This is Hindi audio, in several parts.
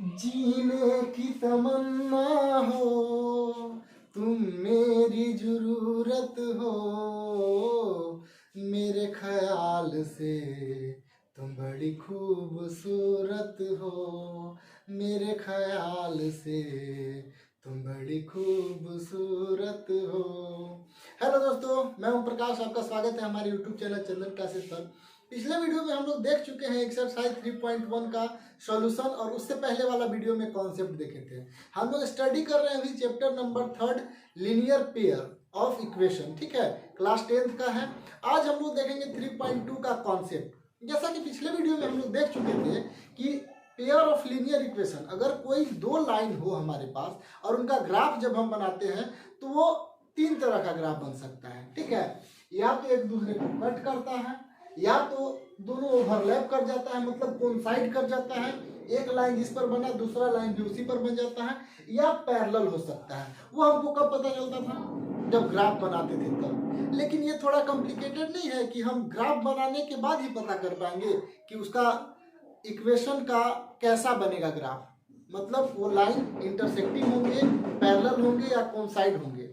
जीने की तमन्ना हो, तुम मेरी जरूरत हो, मेरे ख्याल से तुम बड़ी खूबसूरत हो, मेरे ख्याल से तुम बड़ी खूबसूरत हो। हेलो दोस्तों, मैं ओम प्रकाश, आपका स्वागत है हमारे यूट्यूब चैनल चंदन क्लासेस पर। पिछले वीडियो में हम लोग देख चुके हैं एक्सरसाइज 3.1 का सॉल्यूशन, और उससे पहले वाला वीडियो में कॉन्सेप्ट देखे थे। हम लोग स्टडी कर रहे हैं अभी chapter number 3 linear pair of equation. ठीक है, क्लास 10th का है। आज हम लोग देखेंगे 3.2 का कॉन्सेप्ट। जैसा कि पिछले वीडियो में हम लोग देख चुके थे कि पेयर ऑफ लीनियर इक्वेशन, अगर कोई दो लाइन हो हमारे पास और उनका ग्राफ जब हम बनाते हैं तो वो तीन तरह का ग्राफ बन सकता है। ठीक है, या तो एक दूसरे को कट करता है, या तो दोनों ओवरलैप कर जाता है, मतलब कोइंसाइड कर जाता है। एक लाइन जिस पर बना दूसरा लाइन भी उसी पर बन जाता है, या पैरेलल हो सकता है। वो हमको कब पता चलता था? जब ग्राफ बनाते थे तब। लेकिन ये थोड़ा कॉम्प्लिकेटेड नहीं है कि हम ग्राफ बनाने के बाद ही पता कर पाएंगे कि उसका इक्वेशन का कैसा बनेगा ग्राफ। मतलब वो लाइन इंटरसेक्टिंग होंगे, पैरेलल होंगे या कोइंसाइड होंगे।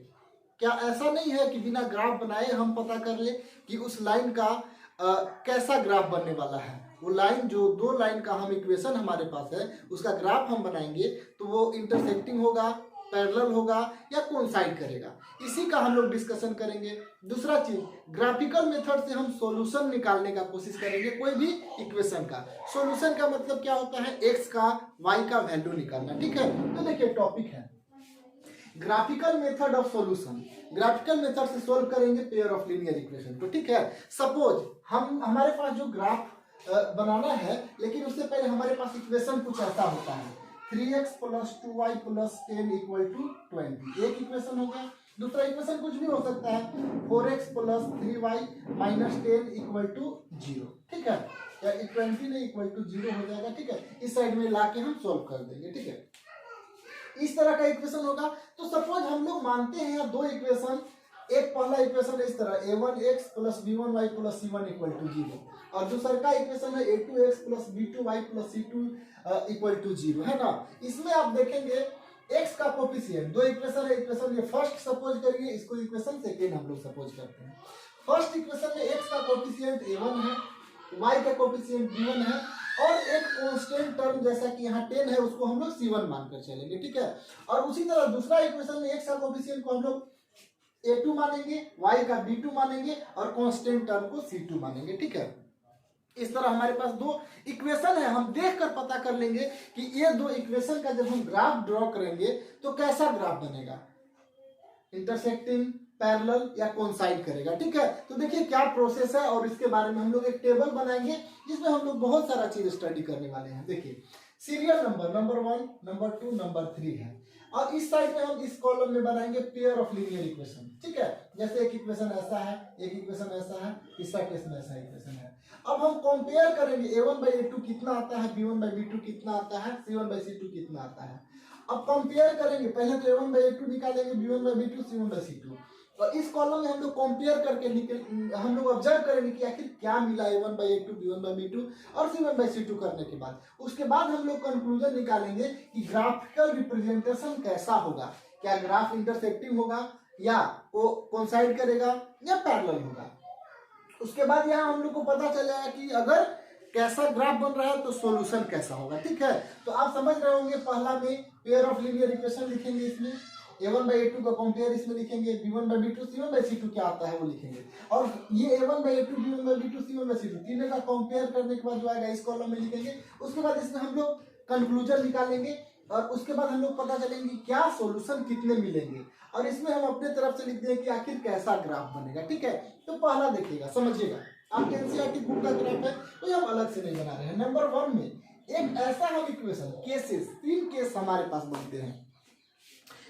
क्या ऐसा नहीं है कि बिना ग्राफ बनाए हम पता कर ले कि उस लाइन का कैसा ग्राफ बनने वाला है? वो लाइन, जो दो लाइन का हम इक्वेशन हमारे पास है, उसका ग्राफ हम बनाएंगे तो वो इंटरसेक्टिंग होगा, पैरेलल होगा या कोइंसाइड करेगा। इसी का हम लोग डिस्कशन करेंगे। दूसरा चीज, ग्राफिकल मेथड से हम सॉल्यूशन निकालने का कोशिश करेंगे कोई भी इक्वेशन का। सॉल्यूशन का मतलब क्या होता है? एक्स का वाई का वैल्यू निकालना। ठीक है, तो देखिए टॉपिक है graphical method of solution. Graphical method से सॉल्व करेंगे पेयर ऑफ लीनियर इक्वेशन को। ठीक है, सपोज हमारे पास जो ग्राफ बनाना है, लेकिन उससे पहले हमारे पास इक्वेशन कुछ ऐसा होता है 3x + 2y + 10 = 20। एक इक्वेशन हो गया। दूसरा इक्वेशन कुछ भी हो सकता है 4x + 3y - 10 = 0। ठीक है, या 20 नहीं =0 हो जाएगा। ठीक है, इस साइड में लाके हम सॉल्व कर देंगे। ठीक है, इस तरह का इक्वेशन होगा। तो सपोज हम लोग मानते हैं दो इक्वेशन। एक पहला इक्वेशन इस तरह a1x + b1y + c1 = 0, और दूसरा का इक्वेशन है a2x + b2y + c2 = 0, है ना। इसमें आप देखेंगे x का कोफिशिएंट, दो इक्वेशन है। इक्वेशन ये फर्स्ट सपोज करिए, इसको इक्वेशन सेकेंड हम लोग सपोज करते हैं। फर्स्ट इक्वेशन में x का कोफिशिएंट a1 है, y का कोफिशिएंट b1 है, और एक कांस्टेंट टर्म जैसा कि यहाँ 10 है उसको हम लोग c1 मानकर चलेंगे। ठीक है, और उसी तरह दूसरा इक्वेशन में x का कोफिशिएंट को हम लोग a2 मानेंगे, y का b2 मानेंगे, और कांस्टेंट टर्म को c2 मानेंगे। ठीक है, इस तरह हमारे पास दो इक्वेशन है। हम देखकर पता कर लेंगे कि ये दो इक्वेशन का जब हम ग्राफ ड्रॉ करेंगे तो कैसा ग्राफ बनेगा, इंटरसेक्टिंग, पैरेलल या कोइंसाइड करेगा। ठीक है, तो देखिए क्या प्रोसेस है, और इसके बारे में हम लोग एक टेबल बनाएंगे जिसमें हम लोग बहुत सारा चीज स्टडी करने वाले हैं। देखिए सीरियल नंबर 1, नंबर 2, नंबर 3 है, और इस साइड में हम इस कॉलम में बनाएंगे पेयर ऑफ लीनियर इक्वेशन। ठीक है, जैसे एक इक्वेशन ऐसा है, एक इक्वेशन ऐसा है, तीसरा केस में ऐसा इक्वेशन है। अब हम कंपेयर करेंगे a1/a2 कितना आता है, b1/b2 कितना आता है, c1/c2 कितना आता है। अब कंपेयर करेंगे, पहले तो a1/a2 निकालेंगे, b1/b2, c1/c2, और इस कॉलम में हम लोग कंपेयर करके हम लोग ऑब्जर्व करेंगे कि आखिर क्या मिला a1/a2, b1/b2 और c1/c2 करने के बाद। उसके बाद हम लोग कंक्लूजन निकालेंगे कि ग्राफिकल रिप्रेजेंटेशन कैसा होगा, क्या ग्राफ इंटरसेक्टिंग होगा, या वो कोइंसाइड करेगा, या पैरेलल होगा। उसके बाद यहाँ हम लोग को पता चलेगा कि अगर कैसा ग्राफ बन रहा है तो सॉल्यूशन कैसा होगा। ठीक है, तो आप समझ रहे होंगे, पहला में पेयर ऑफ लीनियर इक्वेशन लिखेंगे, इसमें a1/a2 का कंपेयर इसमें लिखेंगे, b1/b2, c1/c2 क्या आता है वो लिखेंगे, और ये a1/a2, b1/b2, c1/c2 तीनों का कंपेयर करने के बाद जो आएगा इस कॉलम में लिखेंगे। उसके बाद इसमें हम लोग कंक्लूजन निकालेंगे, और उसके बाद हम लोग पता चलेंगे क्या सॉल्यूशन कितने मिलेंगे, और इसमें हम अपने तरफ से लिख देंगे कि आखिर कैसा ग्राफ बनेगा। ठीक है, तो पहला देखिएगा, समझिएगा, आपके एनसीईआरटी बुक का ग्राफ है तो हम अलग से नहीं बना रहे हैं। नंबर 1 में एक ऐसा हम इक्वेशन, केसेस, 3 केस हमारे पास बनते हैं।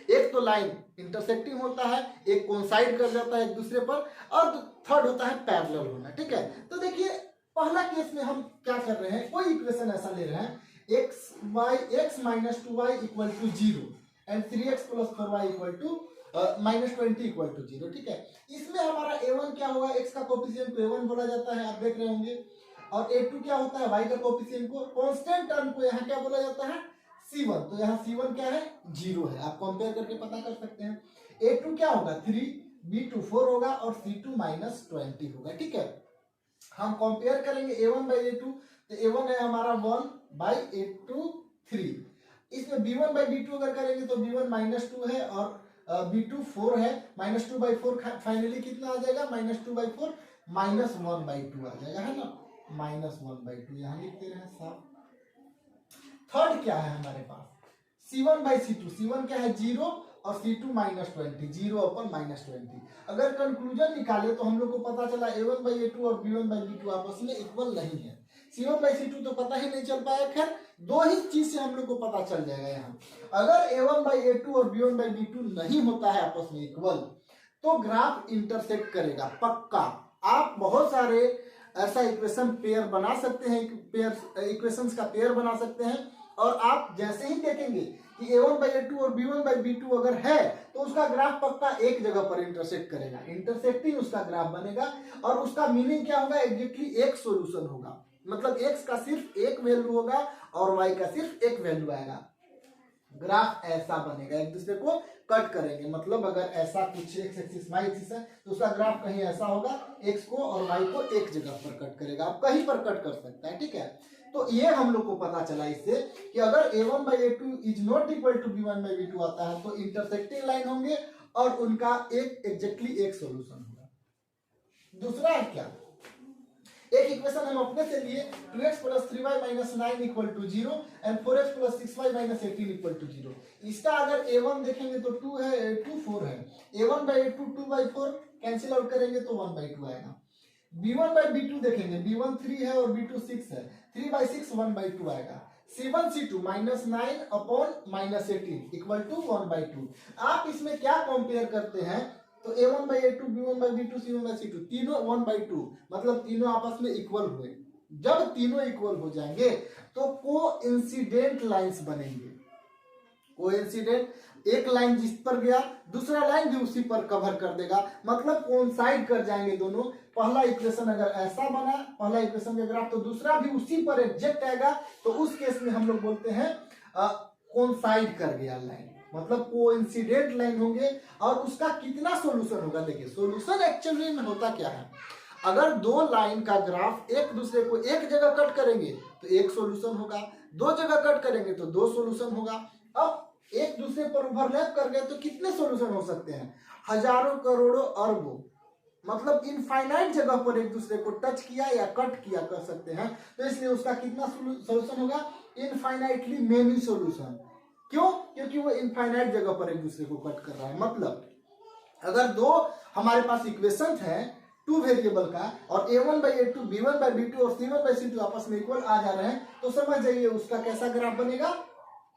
एक तो लाइन इंटरसेक्टिंग होता है, एक कोइंसाइड कर जाता है एक दूसरे पर, और थर्ड होता है पैरेलल होना। ठीक है, तो देखिए पहला केस में हम क्या कर रहे हैं, कोई इक्वेशन ऐसा ले रहे हैं x - 2y = 0 and 3x + 4y -20 = 0। ठीक है, इसमें हमारा a1 क्या होगा, x का कोफिशिएंट को a1 बोला जाता है, आप देख रहे होंगे, और a2 क्या होता है, y का कोफिशिएंट को, कांस्टेंट टर्म को यहाँ क्या बोला जाता है, C1, तो यहाँ C1 क्या है, 0 है। आप कंपेयर करके पता कर सकते हैं। A2 क्या होगा, 3, B2 4 होगा और C2 -20 होगा। ठीक है, हम कंपेयर करेंगे A1 बाई A2, तो A1 है हमारा 1 बाई A2 3। इसमें B1 बाई B2 अगर करेंगे तो B1 -2 है और B2 4 है। -2 बाई 4 फाइनली कितना आ जाएगा, -2 बाई 4 -1 बाई 2 आ जाएगा, है ना, -1 बाई 2 यहाँ लिख दे रहे हैं साफ। थर्ड क्या है हमारे पास, C1 बाई C2, C1 क्या है 0 और C2 -20, 0 अपन -20। अगर कंक्लूजन निकाले तो हम लोग को पता चला A1 बाई A2 और B1 बाई B2 आपस में इक्वल नहीं है। C1 बाई C2 तो पता ही नहीं चल पाया। खैर दो ही चीज से हम लोग को पता चल जाएगा यहाँ, अगर A1 बाई A2 और B1 बाई B2 नहीं होता है आपस में इक्वल, तो ग्राफ इंटरसेक्ट करेगा पक्का। आप बहुत सारे ऐसा इक्वेशन पेयर बना सकते हैं, पेयर इक्वेशंस का पेयर बना सकते हैं, और आप जैसे ही देखेंगे कि A1 बाई A2 और B1 बाई B2 अगर है तो उसका ग्राफ पक्का एक जगह पर इंटरसेक्ट करेगा, इंटरसेक्टिंग उसका ग्राफ बनेगा। और उसका मीनिंग क्या होगा, एग्जैक्टली एक सॉल्यूशन होगा, मतलब x का सिर्फ एक वैल्यू होगा और y का सिर्फ एक वैल्यू आएगा। ग्राफ ऐसा बनेगा, एक दूसरे को कट करेंगे, मतलब अगर ऐसा कुछ x एक्सिस y एक्सिस है तो उसका ग्राफ कहीं ऐसा होगा, x को और y को एक जगह पर कट करेगा, आप कहीं पर कट कर सकता है। ठीक है, तो ये हम लोग को पता चला इससे कि अगर A1 by A2 is not equal to B1 by B2 आता है तो इंटरसेक्टिंग लाइन होंगे और उनका एक एग्जैक्टली एक सॉल्यूशन होगा। दूसरा है क्या, एक इक्वेशन हम अपने से लिए 2x plus 3y minus 9 equal to 0 and 4x plus 6y minus 18 equal to 0। इसका अगर A1 देखेंगे तो 2 है, A2 4 है, A1 by A2 2 by 4 cancel out करेंगे तो 1 बाई 2 आएगा। B1 बाई B2 देखेंगे, B1 3 है और B2 6 है, 3 बाई 6 1 बाई 2 आएगा। C1 C2 minus 9 upon minus 18 equal to 1 by 2। आप इसमें क्या कंपेयर करते हैं, तो A1 by A2, B1 by B2, C1 by C2 तीनों 1 बाई 2, मतलब तीनों आपस में इक्वल हुए। जब तीनों इक्वल हो जाएंगे तो कोइंसिडेंट लाइंस बनेंगे। कोइंसिडेंट, एक लाइन जिस पर गया दूसरा लाइन भी उसी पर कवर कर देगा, मतलब कोइंसाइड कर जाएंगे दोनों। पहला इक्वेशन अगर ऐसा बना, पहला इक्वेशन का ग्राफ, तो दूसरा भी उसी पर एग्जैक्ट आएगा, तो उस केस में हम लोग बोलते हैं कोइंसाइड कर गया लाइन, मतलब कोइंसिडेंट लाइन होंगे। और उसका कितना सॉल्यूशन होगा, देखिए सॉल्यूशन एक्चुअली में होता क्या है, अगर दो लाइन का ग्राफ एक दूसरे को एक जगह कट करेंगे तो एक सॉल्यूशन होगा, दो जगह कट करेंगे तो दो सॉल्यूशन होगा। अब एक दूसरे पर ओवरलैप कर गए तो कितने सॉल्यूशन हो सकते हैं, हजारों करोड़ों अरबों, मतलब इनफाइनाइट जगह पर एक दूसरे को टच किया या कट किया कर सकते हैं। तो इसलिए उसका कितना सॉल्यूशन होगा, इनफाइनाइटली मेनी सॉल्यूशन। क्यों, क्योंकि वो इनफाइनाइट जगह पर एक दूसरे को कट कर रहा है। मतलब अगर दो हमारे पास इक्वेशन है टू वेरिएबल का और A1 by A2, B1 by B2 और C1 बाई C2 आपस में इक्वल आ जा रहे हैं, तो समझ जाइए उसका कैसा ग्राफ बनेगा,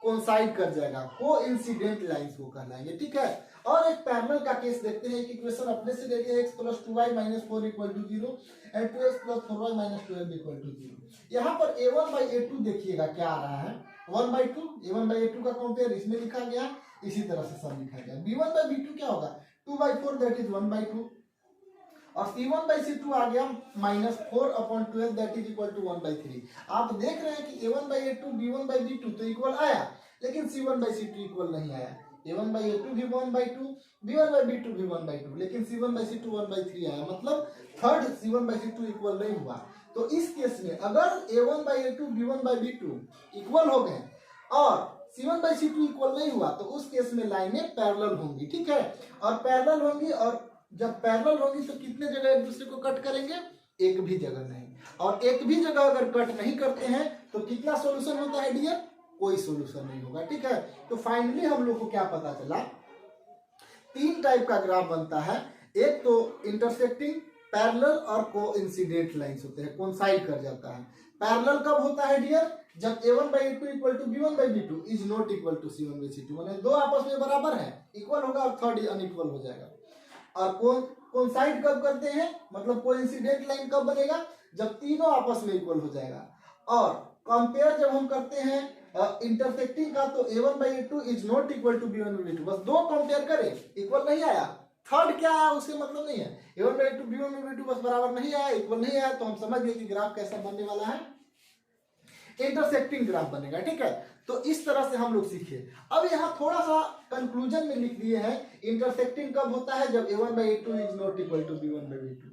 कोइंसाइड कर जाएगा, कोइंसिडेंट लाइंस को कहलाएंगे। ठीक है, और एक पैरेलल का केस देखते हैं। एक इक्वेशन अपने से लेके x plus 2y minus 4 equal to 0 and 2x plus 4y minus 12 equal to 0। यहाँ पर A1 बाई A2 देखिएगा क्या आ रहा है, 1 बाई 2, A1 बाई A2 का कंपेयर इसमें लिखा गया, इसी तरह से सब लिखा गया। B1 बाई B2 क्या होगा, 2 बाई 4 दैट इज 1 बाई 2, और C1 बाई C2 आ गया minus 4 upon 12 that is equal to 1 by 3। आप देख रहे हैं कि A1 by A2, B1 by B2 तो इक्वल आया, लेकिन C1 बाई C2 इक्वल नहीं आया। A1 बाई A2 भी 1 बाई 2, B1 बाई B2 भी 1 बाई 2, लेकिन C1 बाई C2 1 बाई 3 आया, मतलब third C1 by C2 equal नहीं हुआ। तो इस केस में अगर A1 by A2, B1 by B2 equal हो गए और C1 बाई C2 इक्वल नहीं हुआ, तो उस केस में लाइनें पैरेलल होंगी। ठीक है, और पैरेलल होंगी, और जब पैरेलल होगी तो कितने जगह एक दूसरे को कट करेंगे, एक भी जगह नहीं। और एक भी जगह अगर कट नहीं करते हैं तो कितना सॉल्यूशन होता है डियर, कोई सॉल्यूशन नहीं होगा। ठीक है, तो फाइनली हम लोग को क्या पता चला, तीन टाइप का ग्राफ बनता है। एक तो इंटरसेक्टिंग, पैरेलल और कोइंसिडेंट लाइंस होते हैं, कोइंसाइड कर जाता है। पैरेलल कब होता है डियर, जब A1 by A2 equal to B1 by B2 is not equal to C1 by C2, माने दो आपस में बराबर है, इक्वल होगा और थर्ड अनइक्वल हो जाएगा। और कोइंसाइड कब करते हैं, मतलब कोइंसिडेंट लाइन कब बनेगा, जब तीनों आपस में इक्वल हो जाएगा। और कंपेयर जब हम करते हैं इंटरसेक्टिंग का, तो A1 by A2 is not equal to B1 by B2, बस दो कंपेयर करें, इक्वल नहीं आया, थर्ड क्या आया उससे मतलब नहीं है। A1 by A2, B1 by B2 बस बराबर नहीं आया, इक्वल नहीं आया, तो हम समझ गए कि ग्राफ कैसा बनने वाला है, इंटरसेक्टिंग ग्राफ बनेगा, ठीक है। तो इस तरह से हम लोग सीखे। अब यहाँ थोड़ा सा कंक्लूजन में लिख दिए हैं, इंटरसेक्टिंग कब होता है, जब a1/a2 is not equal to b1/b2।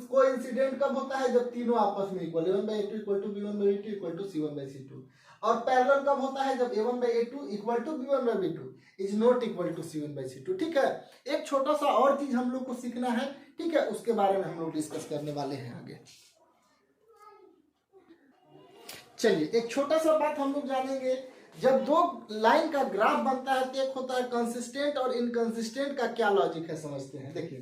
Coincident कब होता है, जब तीनों आपस में equal, a1/a2 equal to b1/b2 equal to c1/c2। और पैरेलल कब होता है, जब a1/a2 equal to b1/b2 is not equal to c1/c2, ठीक है। एक छोटा सा और चीज हम लोग को सीखना है, ठीक है, उसके बारे में हम लोग डिस्कस करने वाले हैं आगे। चलिए एक छोटा सा बात हम लोग जानेंगे, जब दो लाइन का ग्राफ बनता है तो एक होता है कंसिस्टेंट और इनकंसिस्टेंट का क्या लॉजिक है समझते हैं। देखिए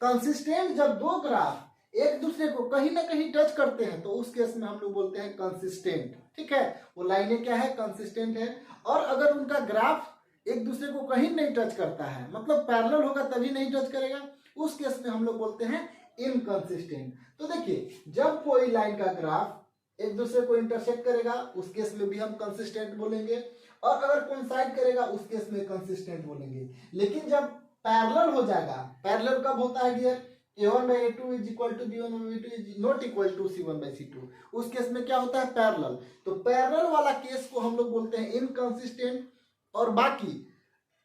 कंसिस्टेंट, जब दो ग्राफ एक दूसरे को कहीं ना कहीं टच करते हैं तो उस केस में हम लोग बोलते हैं कंसिस्टेंट, ठीक है। वो लाइनें क्या है, कंसिस्टेंट है। और अगर उनका ग्राफ एक दूसरे को कहीं नहीं टच करता है, मतलब पैरेलल होगा तभी नहीं टच करेगा, उस केस में हम लोग बोलते हैं इनकंसिस्टेंट। तो देखिए जब कोई लाइन का ग्राफ एक दूसरे को इंटरसेक्ट करेगा उस केस में भी हम कंसिस्टेंट बोलेंगे, और अगर कोइंसाइड करेगा उस केस में कंसिस्टेंट बोलेंगे। लेकिन जब पैरेलल हो जाएगा, पैरेलल कब होता है dear, a1/a2 is equal to b1/b2 is not equal to c1/c2, उस केस में क्या होता है, पैरेलल। तो पैरेलल वाला केस को हम लोग बोलते हैं इनकंसिस्टेंट, और बाकी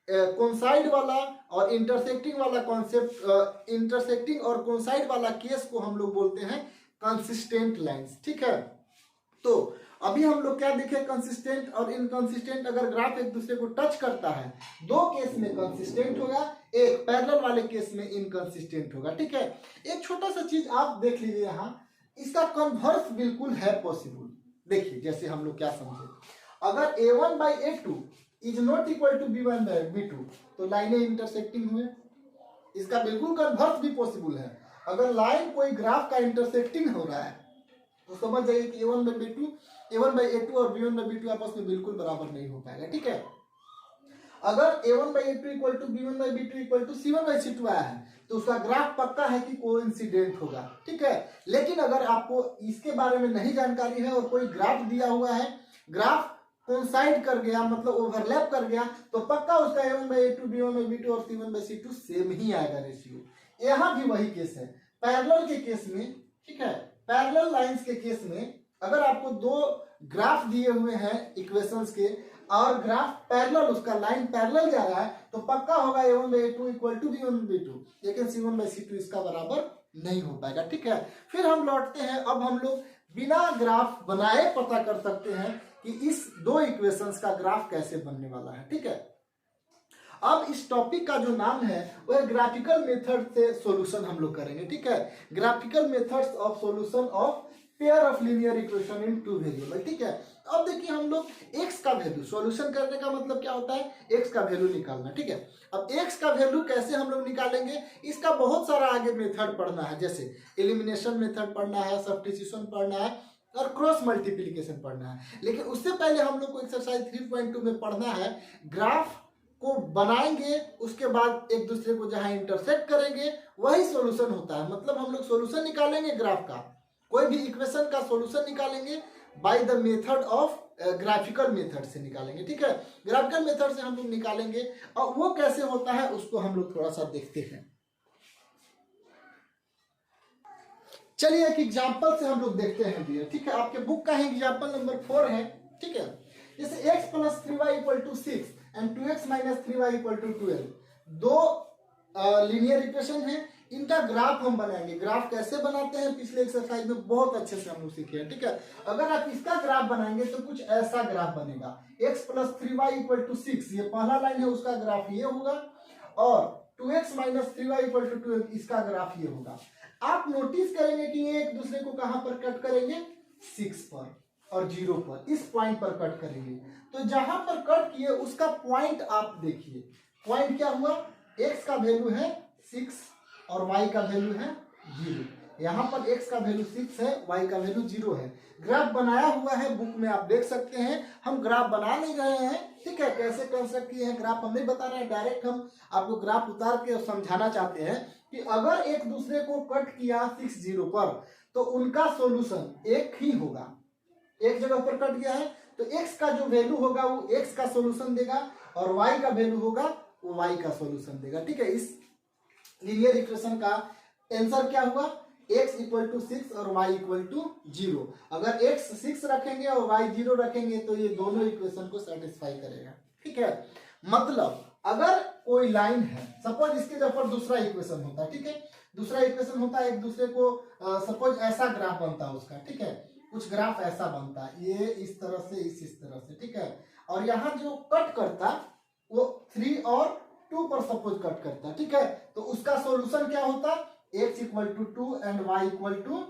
कोइंसाइड वाला और इंटरसेक्टिंग वाला कॉन्सेप्ट, इंटरसेक्टिंग और कोइंसाइड वाला केस को हम लोग बोलते हैं कंसिस्टेंट लाइंस, ठीक है। तो अभी हम लोग क्या देखे, कंसिस्टेंट और इनकंसिस्टेंट, अगर ग्राफ एक दूसरे को टच करता है दो केस में कंसिस्टेंट होगा, एक पैरेलल वाले केस में इनकंसिस्टेंट होगा, ठीक है। एक छोटा सा चीज आप देख लीजिए यहाँ, इसका कन्वर्स बिल्कुल है पॉसिबल। देखिए जैसे हम लोग क्या समझे, अगर a1/a2 is not equal to b1/b2 तो लाइनें इंटरसेक्टिंग हुए, इसका बिल्कुल कन्वर्स भी पॉसिबल है। अगर लाइन कोई ग्राफ का इंटरसेक्टिंग हो रहा है तो समझ जाइए कि a1/a2 और b1/b2 आपस में बिल्कुल बराबर नहीं हो पाएगा, ठीक है। अगर a1/a2 equal to b1/b2 equal to c1/c2 आया है तो उसका ग्राफ पक्का है कि कोइंसिडेंट होगा, ठीक है। लेकिन अगर आपको इसके बारे में नहीं जानकारी है और कोई ग्राफ दिया हुआ है, ग्राफ कोइंसाइड कर गया मतलब ओवरलैप कर गया, तो पक्का उसका a1/a2 b1/b2 और c1/c2 सेम ही आएगा रेशियो। यहाँ भी वही केस है पैरेलल के केस में, ठीक है। पैरेलल लाइंस के केस में अगर आपको दो ग्राफ दिए हुए हैं इक्वेशंस के और ग्राफ पैरेलल, उसका लाइन पैरेलल जा रहा है, तो पक्का होगा a1/a2 इक्वल टू b1/b2, लेकिन c1/c2 इसका बराबर नहीं हो पाएगा, ठीक है। फिर हम लौटते हैं, अब हम लोग बिना ग्राफ बनाए पता कर सकते हैं कि इस दो इक्वेशंस का ग्राफ कैसे बनने वाला है, ठीक है। अब इस टॉपिक का जो नाम है वो ग्राफिकल मेथड से सॉल्यूशन हम लोग करेंगे, ठीक है। Graphical methods of solution of pair of linear equation in two variable, ठीक है। अब देखिए हम लोग x का वैल्यू, सॉल्यूशन करने का मतलब क्या होता है, x का वैल्यू निकालना, ठीक है। अब x का वैल्यू कैसे हम लोग निकालेंगे, इसका बहुत सारा आगे मेथड पढ़ना है, जैसे एलिमिनेशन मेथड पढ़ना है, सब्स्टिट्यूशन पढ़ना है और क्रॉस मल्टीप्लिकेशन पढ़ना है। लेकिन उससे पहले हम लोग को एक्सरसाइज 3.2 में पढ़ना है, ग्राफ को बनाएंगे उसके बाद एक दूसरे को जहां इंटरसेक्ट करेंगे वही सॉल्यूशन होता है। मतलब हम लोग सॉल्यूशन निकालेंगे ग्राफ का, कोई भी इक्वेशन का सॉल्यूशन निकालेंगे by the method of graphical method से निकालेंगे, ठीक है। ग्राफिकल मेथड से हम लोग निकालेंगे और वो कैसे होता है उसको हम लोग थोड़ा सा देखते हैं। चलिए एक एग्जांपल से हम लोग देखते हैं डियर, ठीक है। आपके बुक का एग्जांपल नंबर 4 है, ठीक है। जैसे x + 3y = 6 and 2x - 3y = 12, दो लीनियर इक्वेशन है, इनका ग्राफ हम बनाएंगे। ग्राफ कैसे बनाते हैं पिछले एक्सरसाइज में बहुत अच्छे से हम लोग सीखे हैं, ठीक है। अगर आप इसका ग्राफ बनाएंगे तो कुछ ऐसा ग्राफ बनेगा, x + 3y = 6, ये पहला लाइन है, उसका ग्राफ ये होगा, और 2x - 3y = 12, इसका ग्राफ ये होगा। आप नोटिस करेंगे कि ये एक दूसरे को कहां पर कट करेंगे, 6 पर और 0 पर, इस पॉइंट पर कट करेंगे। तो जहां पर कट किए उसका पॉइंट आप देखिए, पॉइंट क्या हुआ, x का वैल्यू है 6 और y का वैल्यू है 0। यहाँ पर x का वैल्यू 6 है, y का वैल्यू 0 है। ग्राफ बनाया हुआ है, बुक में आप देख सकते हैं। हम ग्राफ बना नहीं रहे हैं, ठीक है। कैसे कंस्ट्रक्ट किए हैं ग्राफ हम नहीं बता रहे हैं, डायरेक्ट हम आपको ग्राफ उतार के समझाना चाहते हैं कि अगर एक दूसरे को कट किया 6 0 पर तो उनका सोल्यूशन एक ही होगा। एक जगह पर कट गया है तो x का जो वैल्यू होगा वो x का सोल्यूशन देगा और y का वैल्यू होगा वो y का सोल्यूशन देगा, ठीक है। इस लीनियर इक्वेशन का आंसर क्या हुआ, x इक्वल टू 6 और y इक्वल टू 0। अगर x 6 रखेंगे और y 0 रखेंगे तो ये दोनों इक्वेशन को सेटिस्फाई करेगा। ठीक है, मतलब अगर कोई लाइन है, सपोज इसके ऊपर दूसरा इक्वेशन होता है, ठीक है, दूसरा इक्वेशन होता है एक दूसरे को, सपोज ऐसा ग्राफ बनता है उसका, ठीक है, कुछ ग्राफ ऐसा बनता है, ये इस तरह से इस तरह से, ठीक है, और यहाँ जो कट करता वो 3 और 2 पर सपोज कट करता है, ठीक है, तो उसका सॉल्यूशन क्या होता, x equal to 2 and y equal to,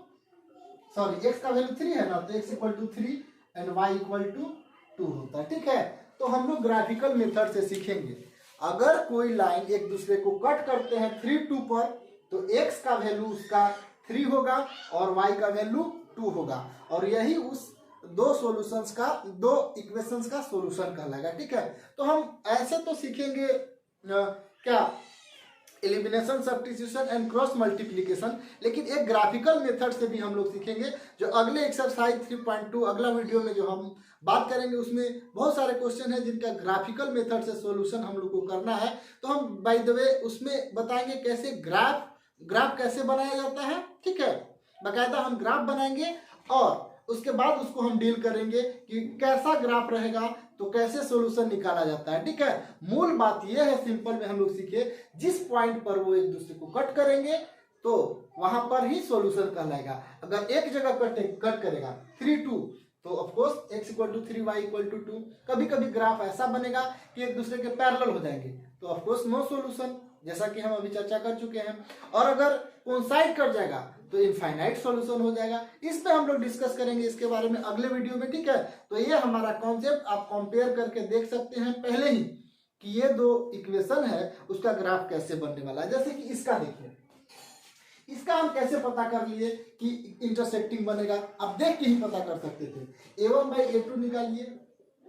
sorry x का वैल्यू 3 है ना, तो x equal to 3 and y equal to 2 होता है। ठीक है, तो हम लोग ग्राफिकल मेथड से सीखेंगे, अगर कोई लाइन एक दूसरे को कट करते हैं 3 2 पर, तो x का वैल्यू उसका 3 होगा और y का वैल्यू 2 होगा, और यही उस दो सॉल्यूशंस का, दो इक्वेशंस का सॉल्यूशन कहलाएगा। ठीक है, तो हम ऐसे तो सीखेंगे क्या, elimination, substitution and cross multiplication, लेकिन एक ग्राफिकल मेथड से भी हम लोग सीखेंगे, जो अगले एक्सरसाइज 3.2 अगला वीडियो में जो हम बात करेंगे, उसमें बहुत सारे क्वेश्चन है जिनका ग्राफिकल मेथड से सॉल्यूशन हम लोग को करना है। तो हम बाय द वे उसमें बताएंगे कैसे ग्राफ कैसे बनाया जाता है। ठीक है, बाकायदा हम ग्राफ बनाएंगे और उसके बाद उसको हम डील करेंगे कि कैसा ग्राफ रहेगा तो कैसे सॉल्यूशन निकाला जाता है। ठीक है, मूल बात यह है, सिंपल में हम लोग सीखे, जिस पॉइंट पर वो एक दूसरे को कट करेंगे तो वहां पर ही सॉल्यूशन कहलाएगा। अगर एक जगह कट करेगा 3 2, तो of course x equal to 3 y equal to 2। कभी कभी ग्राफ ऐसा बनेगा कि एक दूसरे के पैरेलल हो जाएंगे, तो ऑफ कोर्स नो सॉल्यूशन, जैसा कि हम अभी चर्चा कर चुके हैं। और अगर कोइंसाइड कर जाएगा तो इनफाइनाइट सॉल्यूशन हो जाएगा। इस पे हम लोग डिस्कस करेंगे इसके बारे में अगले वीडियो में। ठीक है, तो ये हमारा कॉन्सेप्ट आप कंपेयर करके देख सकते हैं पहले ही कि ये दो इक्वेशन है उसका ग्राफ कैसे बनने वाला है। जैसे कि इसका देखिए, इसका हम कैसे पता कर लिए कि इंटरसेक्टिंग बनेगा, आप देख के ही पता कर सकते थे। a1/a2 निकालिए,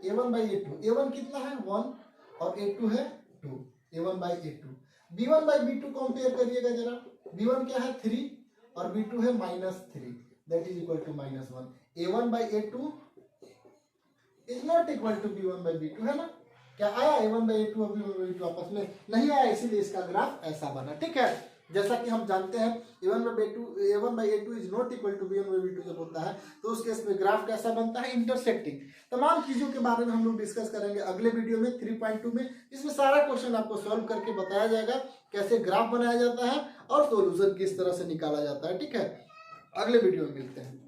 a1/a2, a1 कितना है 1 और a2 है 2, a1/a2। b1/b2 कंपेयर करिएगा जरा, b1 क्या है 3 और b2 है -3, that is equal to -1। a1/a2 is not equal to b1/b2, है ना, क्या आया a1/a2 और b1/b2 आपस में नहीं आया, इसीलिए इसका ग्राफ ऐसा बना। ठीक है, जैसा कि हम जानते हैं a1/a2 is not equal to b1/b2 जब होता है तो उस केस में ग्राफ कैसा बनता है, इंटरसेक्टिंग। तमाम चीजों के बारे में हम लोग डिस्कस करेंगे अगले वीडियो में 3.2 में। इसमें सारा क्वेश्चन आपको सॉल्व करके बताया जाएगा, कैसे ग्राफ बनाया जाता है और सोल्यूशन किस तरह से निकाला जाता है। ठीक है, अगले वीडियो में मिलते हैं।